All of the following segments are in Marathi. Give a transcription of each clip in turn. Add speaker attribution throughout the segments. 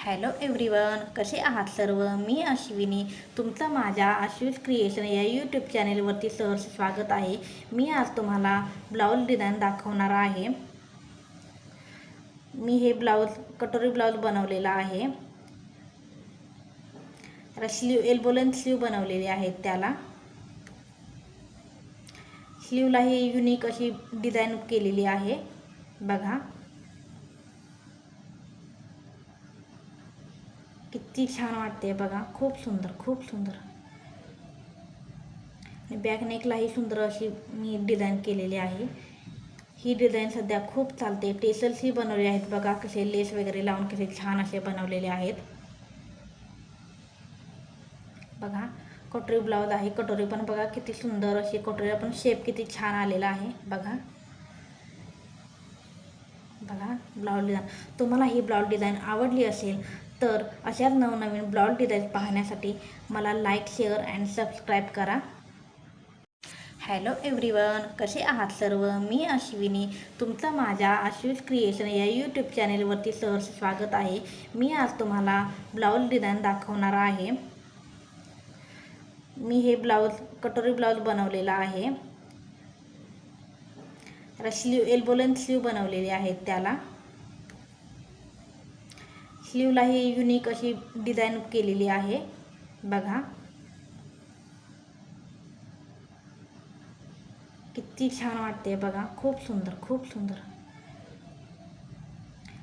Speaker 1: हॅलो एव्हरीवन, कसे आहात सर्व. मी अश्विनी, तुमचं माझ्या आश्विस क्रिएशन या यूट्यूब चॅनेलवरती सहर्ष स्वागत आहे. मी आज तुम्हाला ब्लाऊज डिझाईन दाखवणार आहे. मी हे कटोरी ब्लाऊज बनवलेला आहे. एल्बो लेंथ स्लीव बनवलेली आहेत. त्याला स्लीवला ही युनिक अशी डिझाईन केलेली आहे. बघा किती छान वाटते बघा. खूप सुंदर, खूप सुंदर. आणि बॅक नेकलाही सुंदर अशी मी डिझाईन केलेली आहे. ही डिझाईन सध्या खूप चालते. टेसल्सही बनवले आहेत बघा, कसे लेस वगैरे लावून कसे छान असे बनवलेले आहेत. बघा कटोरी ब्लाऊज आहे. कटोरी पण बघा किती सुंदर अशी कटोरीला पण शेप किती छान आलेला आहे. बघा बघा ब्लाऊज डिझाईन. तुम्हाला ही ब्लाऊज डिझाईन आवडली असेल तर अशाच नवनवीन ब्लाऊज डिझाईन पाहण्यासाठी मला लाईक, शेअर अँड सबस्क्राईब करा. हॅलो एव्हरीवन, कसे आहात सर्व. मी अश्विनी, तुमचं माझ्या आश्विस क्रिएशन या यूट्यूब चॅनेलवरती सहर्ष स्वागत आहे. मी आज तुम्हाला ब्लाऊज डिझाईन दाखवणार आहे. मी हे कटोरी ब्लाऊज बनवलेला आहे. एल्बो लेंथ स्लीव बनवलेली आहेत. त्याला स्लीवला ही युनिक अशी डिझाईन केलेली आहे. बघा किती छान वाटते बघा. खूप सुंदर, खूप सुंदर.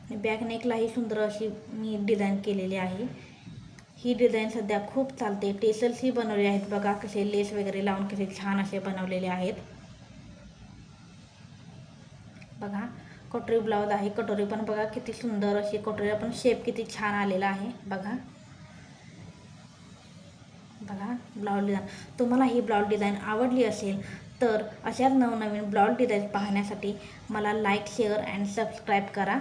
Speaker 1: आणि बॅक नेकलाही सुंदर अशी मी डिझाईन केलेली आहे. ही डिझाईन सध्या खूप चालते. टेसल्सही बनवले आहेत बघा, कसे लेस वगैरे लावून कसे छान असे बनवलेले आहेत. बघा कटोरी ब्लाऊज आहे. कटोरी पण बघा किती सुंदर अशी कटोरीला पण शेप किती छान आलेला आहे. बघा बघा ब्लाऊज डिझाईन. तुम्हाला ही ब्लाऊज डिझाईन आवडली असेल तर अशाच नवनवीन ब्लाऊज डिझाईन पाहण्यासाठी मला लाईक, शेअर अँड सबस्क्राईब करा.